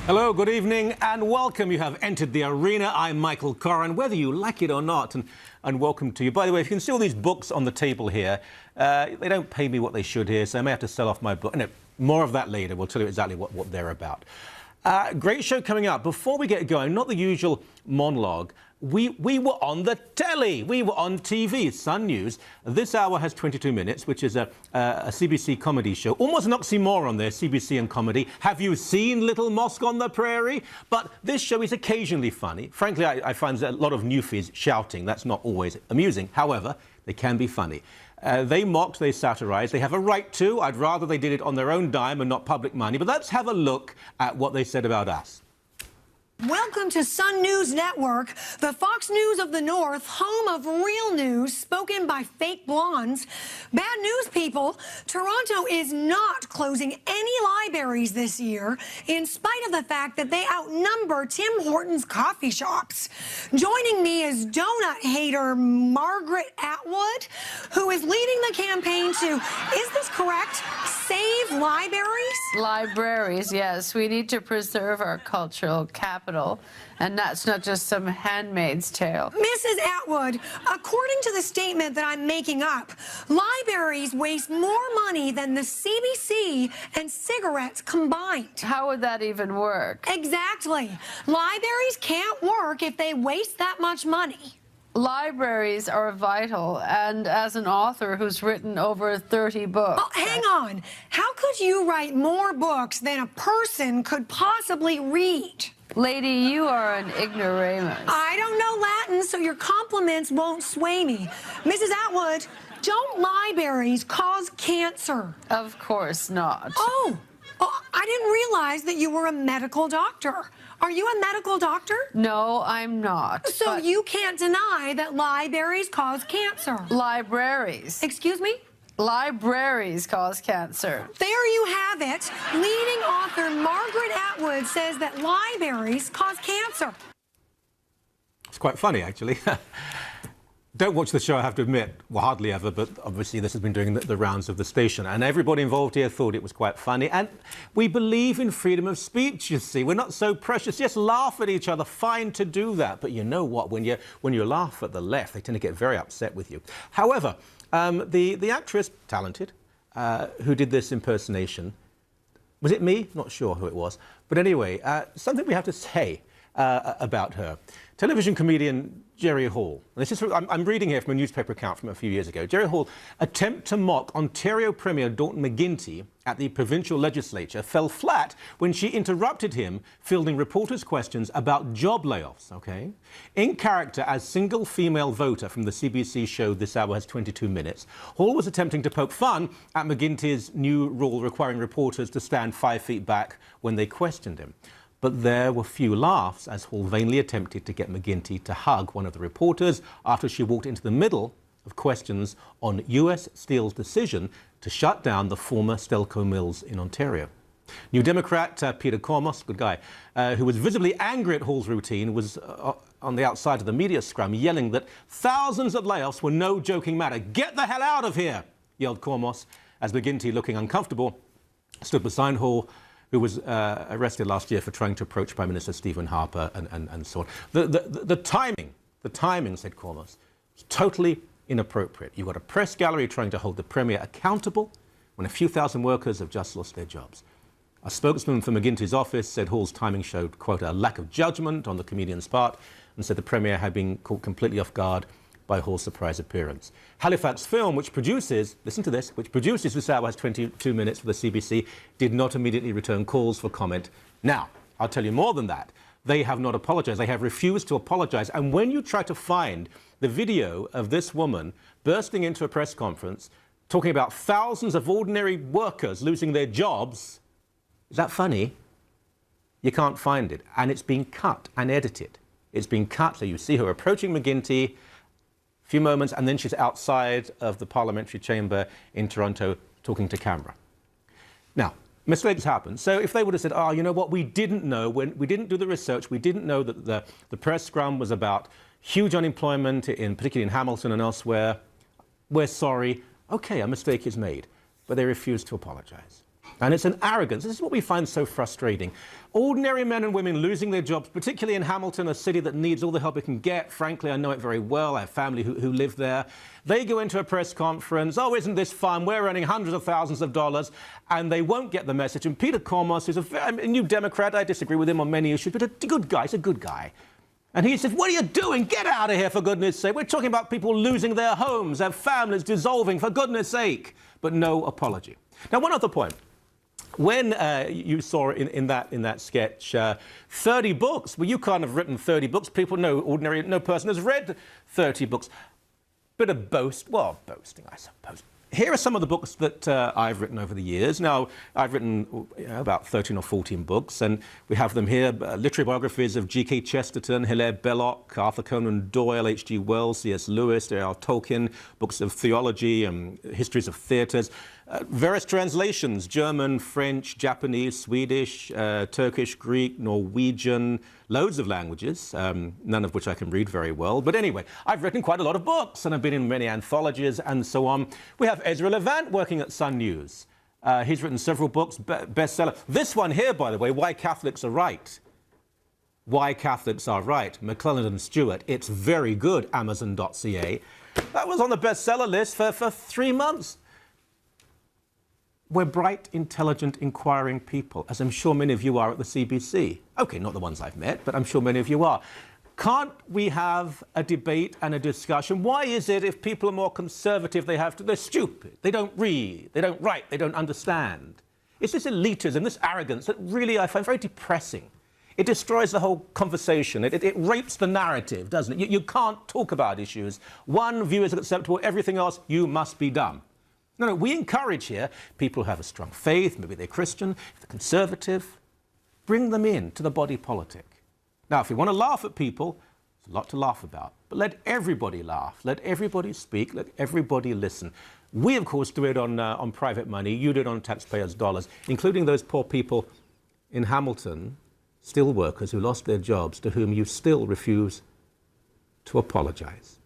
Hello, good evening, and welcome. You have entered the arena. I'm Michael Coren, whether you like it or not, and welcome to you. By the way, if you can see all these books on the table here, they don't pay me what they should here, so I may have to sell off my book. No, more of that later. We'll tell you exactly what they're about. Great show coming up. Before we get going, not the usual monologue. We were on the telly. We were on TV, Sun News. This hour has 22 minutes, which is a CBC comedy show. Almost an oxymoron there, CBC and comedy. Have you seen Little Mosque on the Prairie? But this show is occasionally funny. Frankly, I find a lot of newfies shouting. That's not always amusing. However, they can be funny. They mocked, they satirized. They have a right to. I'd rather they did it on their own dime and not public money. But let's have a look at what they said about us. Welcome to Sun News Network, the Fox News of the North, home of real news spoken by fake blondes. Bad news, people. Toronto is not closing any libraries this year, in spite of the fact that they outnumber Tim Hortons coffee shops. Joining me is donut hater Margaret Atwood, who is leading the campaign to, is this correct, save libraries? Libraries, yes. We need to preserve our cultural capital. And that's not just some handmaid's tale. Mrs. Atwood, according to the statement that I'm making up, libraries waste more money than the CBC and cigarettes combined. How would that even work? Exactly. Libraries can't work if they waste that much money. Libraries are vital, and as an author who's written over 30 books... Oh, hang on. How could you write more books than a person could possibly read? Lady, you are an ignoramus. I don't know Latin, so your compliments won't sway me. Mrs. Atwood, don't libraries cause cancer? Of course not. Oh, I didn't realize that you were a medical doctor. Are you a medical doctor? No, I'm not. So you can't deny that libraries cause cancer? Libraries. Excuse me? Libraries cause cancer. There you have it. Leading author Margaret Atwood says that libraries cause cancer. It's quite funny, actually. Don't watch the show, I have to admit. Well, hardly ever, but obviously this has been doing the rounds of the station. And everybody involved here thought it was quite funny. And we believe in freedom of speech, you see. We're not so precious. Yes, laugh at each other. Fine to do that. But you know what? When you laugh at the left, they tend to get very upset with you. However, the actress, talented, who did this impersonation, was it me? Not sure who it was. But anyway, something we have to say about her. Television comedian Jerry Hall. This is I'm reading here from a newspaper account from a few years ago. Jerry Hall attempt to mock Ontario Premier Dawn McGuinty at the provincial legislature fell flat when she interrupted him fielding reporters' questions about job layoffs, okay? In character as single female voter from the CBC show This Hour Has 22 Minutes, Hall was attempting to poke fun at McGuinty's new rule requiring reporters to stand 5 feet back when they questioned him. But there were few laughs as Hall vainly attempted to get McGuinty to hug one of the reporters after she walked into the middle of questions on US Steel's decision to shut down the former Stelco mills in Ontario. New Democrat Peter Cormos, good guy, who was visibly angry at Hall's routine, was on the outside of the media scrum yelling that thousands of layoffs were no joking matter. Get the hell out of here, yelled Cormos, as McGuinty, looking uncomfortable, stood beside Hall, who was arrested last year for trying to approach Prime Minister Stephen Harper and so on. The timing, said Cormos, is totally inappropriate. You've got a press gallery trying to hold the Premier accountable when a few thousand workers have just lost their jobs. A spokesman for McGuinty's office said Hall's timing showed, quote, a lack of judgment on the comedian's part, and said the Premier had been caught completely off guard by Hall's surprise appearance. Halifax Film, which produces, listen to this, which produces This Hour Has 22 Minutes for the CBC, did not immediately return calls for comment. Now, I'll tell you more than that. They have not apologized. They have refused to apologize. And when you try to find the video of this woman bursting into a press conference, talking about thousands of ordinary workers losing their jobs, is that funny? You can't find it. And it's been cut and edited. It's been cut, so you see her approaching McGuinty, few moments, and then she's outside of the parliamentary chamber in Toronto talking to camera. Now, mistakes happen. So if they would have said, oh, you know what, we didn't know, when we didn't do the research, we didn't know that the press scrum was about huge unemployment, particularly in Hamilton and elsewhere, we're sorry. Okay, a mistake is made. But they refuse to apologize. And it's an arrogance. This is what we find so frustrating. Ordinary men and women losing their jobs, particularly in Hamilton, a city that needs all the help it can get. Frankly, I know it very well. I have family who live there. They go into a press conference. Oh, isn't this fun? We're earning hundreds of thousands of dollars. And they won't get the message. And Peter Cormos, who's a new Democrat, I disagree with him on many issues, but a good guy. He's a good guy. And he says, what are you doing? Get out of here, for goodness sake. We're talking about people losing their homes, their families dissolving, for goodness sake. But no apology. Now, one other point. When you saw in that sketch, 30 books, well, you can't have written 30 books. People, no person has read 30 books. Bit of boasting, I suppose. Here are some of the books that I've written over the years. Now, I've written about 13 or 14 books, and we have them here. Literary biographies of G.K. Chesterton, Hilaire Belloc, Arthur Conan Doyle, H.G. Wells, C.S. Lewis, J.R. Tolkien, books of theology, histories of theatres, various translations, German, French, Japanese, Swedish, Turkish, Greek, Norwegian, loads of languages, none of which I can read very well. But anyway, I've written quite a lot of books, and I've been in many anthologies and so on. We have Ezra Levant working at Sun News. He's written several books, bestseller. This one here, by the way, Why Catholics Are Right. Why Catholics Are Right, McClelland and Stewart. It's very good, Amazon.ca. That was on the bestseller list for 3 months. We're bright, intelligent, inquiring people, as I'm sure many of you are at the CBC. OK, not the ones I've met, but I'm sure many of you are. Can't we have a debate and a discussion? Why is it if people are more conservative, they're stupid, they don't read, they don't write, they don't understand? It's this elitism, this arrogance that really I find very depressing. It destroys the whole conversation. It rapes the narrative, doesn't it? You can't talk about issues. One view is acceptable, everything else, you must be dumb. No, we encourage here people who have a strong faith, maybe they're Christian, if they're conservative, bring them in to the body politic. Now, if you want to laugh at people, there's a lot to laugh about. But let everybody laugh, let everybody speak, let everybody listen. We, of course, do it on private money. You do it on taxpayers' dollars, including those poor people in Hamilton, steel workers who lost their jobs, to whom you still refuse to apologize.